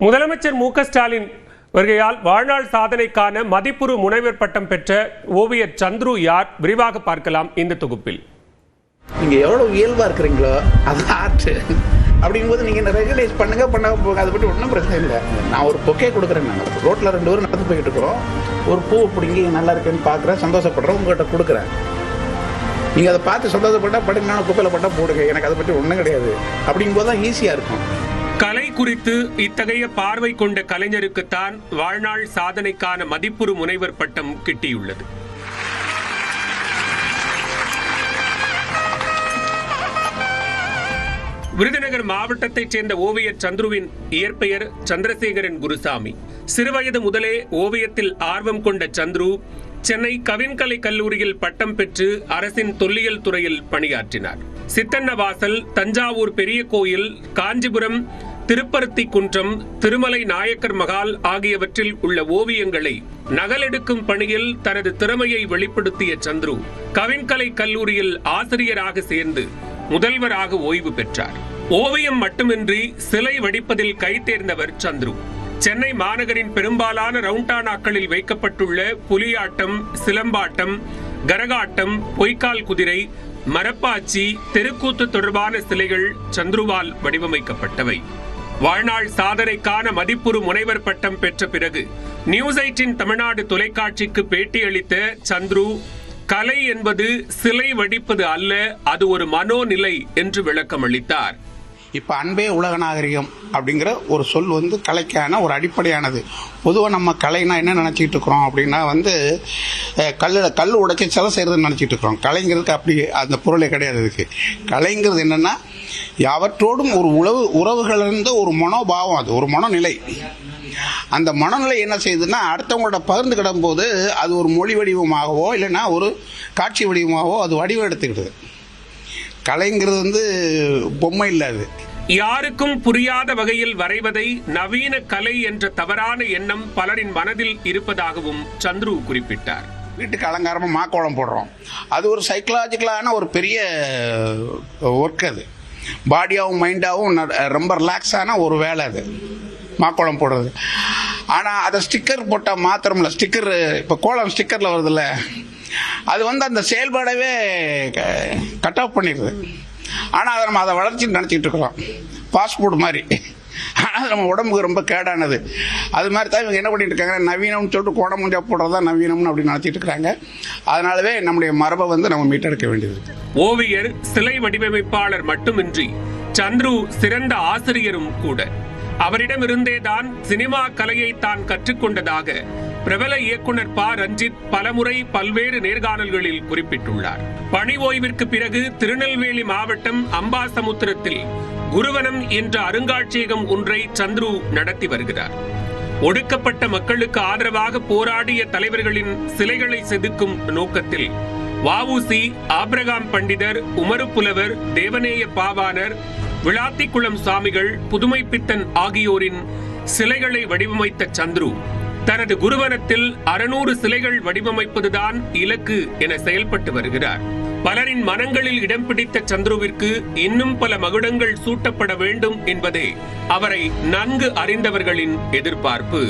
முதலமைச்சர் மு க ஸ்டாலின் வருகையால் வாழ்நாள் சாதனைக்கான மதிப்புறு முனைவர் பட்டம் பெற்ற ஓவியர் சந்துரு யார்? விரிவாக பார்க்கலாம் இந்த தொகுப்பில். நீங்க எவ்வளவு இயல்பா இருக்கிறீங்களோ அது ஆர்ட். அப்படிங்கும்போது நீங்க ரெகுலைஸ் பண்ணுங்க போங்க, அதை பற்றி ஒன்றும் பிரச்சனை இல்லை. நான் ஒரு பொக்கே கொடுக்குறேன். நாங்கள் ரோட்டில் 2 பேரும் நடந்து போய்கிட்டு இருக்கிறோம். ஒரு பூ பிடிங்கி நல்லா இருக்குன்னு பார்க்குறேன், சந்தோஷப்படுறேன், உங்கள்கிட்ட கொடுக்குறேன். நீங்கள் அதை பார்த்து சந்தோஷப்பட்டால் படுங்க, குப்பையில் பட்டால் போடுங்க, எனக்கு அதை பற்றி ஒன்றும் கிடையாது. அப்படிங்கும்போது தான் ஈஸியாக இருக்கும். கலை குறித்து இத்தகைய பார்வை கொண்ட கலைஞருக்குத்தான் வாழ்நாள் சாதனைக்கான மதிப்புறு முனைவர் பட்டம் கிட்டியுள்ளது. விருதுநகர் மாவட்டத்தைச் சேர்ந்த ஓவியர் சந்துருவின் இயற்பெயர் சந்திரசேகரன் குருசாமி. சிறுவயது முதலே ஓவியத்தில் ஆர்வம் கொண்ட சந்துரு சென்னை கவின்கலை கல்லூரியில் பட்டம் பெற்று அரசின் தொல்லியல் துறையில் பணியாற்றினார். சித்தன்னவாசல், தஞ்சாவூர் பெரிய கோயில், காஞ்சிபுரம் திருப்பருத்தி குன்றம், திருமலை நாயக்கர் மகால் ஆகியவற்றில் உள்ள ஓவியங்களை நகலெடுக்கும் பணியில் தனது திறமையை வெளிப்படுத்திய சந்துரு கவின்கலை கல்லூரியில் ஆசிரியராக சேர்ந்து முதல்வராக ஓய்வு பெற்றார். ஓவியம் மட்டுமின்றி சிலை வடிப்பதில் கை தேர்ந்தவர் சந்துரு. சென்னை மாநகரின் பெரும்பாலான ரவுண்டானாக்களில் வைக்கப்பட்டுள்ள புலியாட்டம், சிலம்பாட்டம், கரகாட்டம், பொய்க்கால் குதிரை, மரப்பாச்சி, தெருக்கூத்து தொடர்பான சிலைகள் சந்துருவால் வடிவமைக்கப்பட்டவை. வாழ்நாள் சாதனைக்கான மதிப்புறு முனைவர் பட்டம் பெற்ற பிறகு நியூஸ் 8 தமிழ்நாடு தொலைக்காட்சிக்கு பேட்டியளித்த சந்துரு, கலை என்பது சிலை வடிப்பது அல்ல, அது ஒரு மனோநிலை என்று விளக்கம் அளித்தார். இப்போ அன்பே உலக நாகரிகம் அப்படிங்கிற ஒரு சொல் கலைக்கான ஒரு அடிப்படையானது. பொதுவாக நம்ம கலைனா என்ன நினச்சிக்கிட்டு இருக்கிறோம் அப்படின்னா கல் உடைச்சி சிலை செய்கிறதுன்னு நினச்சிட்டு இருக்கிறோம். கலைங்கிறதுக்கு அப்படி அந்த பொருளே கிடையாது. இதுக்கு கலைங்கிறது என்னென்னா அவற்றோடும் ஒரு உறவுகள் இருந்த ஒரு மனோபாவம், அது ஒரு மனநிலை. அந்த மனநிலை என்ன செய்யுதுன்னா அடுத்தவங்களோட பகிர்ந்து கிடம்போது அது ஒரு மொழி வடிவமாகவோ இல்லைன்னா ஒரு காட்சி வடிவமாகவோ அது வடிவம் எடுத்துக்கிடுது. கலைங்கிறது பொம்மை இல்லாது. யாருக்கும் புரியாத வகையில் வரைவதை நவீன கலை என்ற தவறான எண்ணம் பலரின் மனதில் இருப்பதாகவும் சந்துரு குறிப்பிட்டார். வீட்டுக்கு அலங்காரமாக மாக்கோளம் போடுறோம், அது ஒரு சைக்கலாஜிக்கலான ஒரு பெரிய ஒர்க். அது பாடியாகவும் மைண்டாகவும் ரொம்ப ரிலாக்ஸான ஒரு வேலை அது மாக்கோளம் போடுறது. ஆனால் அதை ஸ்டிக்கர் போட்டால் மாத்திரமில்ல, ஸ்டிக்கர் இப்போ கோலம் ஸ்டிக்கரில் வருதுல்ல, அது அந்த செயல்பாடவே கட் ஆஃப் பண்ணிடுது. ஆனால் அதை நம்ம அதை வளர்ச்சின்னு நினச்சிக்கிட்டு இருக்கிறோம், ஃபாஸ்ட் ஃபுட் மாதிரி. ஆனால் நம்ம உடம்புக்கு ரொம்ப கேடானது. அது மாதிரி தான் இவங்க என்ன பண்ணிட்டு இருக்காங்க, நவீனம்னு சொல்லிட்டு கோண முடியா போடுறதா நவீனம்னு அப்படின்னு நினச்சிட்டு இருக்காங்க. அதனாலவே நம்முடைய மரபை நம்ம மீட்டெடுக்க வேண்டியது. ஓவியர், சிலை வடிவமைப்பாளர் மட்டுமின்றி சந்துரு சிறந்த ஆசிரியரும் கூட. அவரிடமிருந்தேதான் சினிமா கலையை தான் கற்றுக்கொண்டதாக பிரபல இயக்குனர் ப. ரஞ்சித் பலமுறை பல்வேறு நேர்காணல்களில் குறிப்பிட்டுள்ளார். பணி ஓய்விற்கு பிறகு திருநெல்வேலி மாவட்டம் அம்பாசமுத்திரத்தில் குருவனம் என்ற அருங்காட்சியகம் ஒன்றை சந்துரு நடத்தி வருகிறார். ஒடுக்கப்பட்ட மக்களுக்கு ஆதரவாக போராடிய தலைவர்களின் சிலைகளை செதுக்கும் நோக்கத்தில் வ.உ.சி., ஆபிரகாம் பண்டிதர், உமறு புலவர், தேவநேய பாவாணர், விளாத்திக்குளம் சுவாமிகள், புதுமைப்பித்தன் ஆகியோரின் சிலைகளை வடிவமைத்த சந்துரு தனது குருவனத்தில் 600 சிலைகள் வடிவமைப்பதுதான் இலக்கு என செயல்பட்டு வருகிறார். பலரின் மனங்களில் இடம் பிடித்த சந்துருவிற்கு இன்னும் பல மகுடங்கள் சூட்டப்பட வேண்டும் என்பதே அவரை நன்கு அறிந்தவர்களின் எதிர்பார்ப்பு.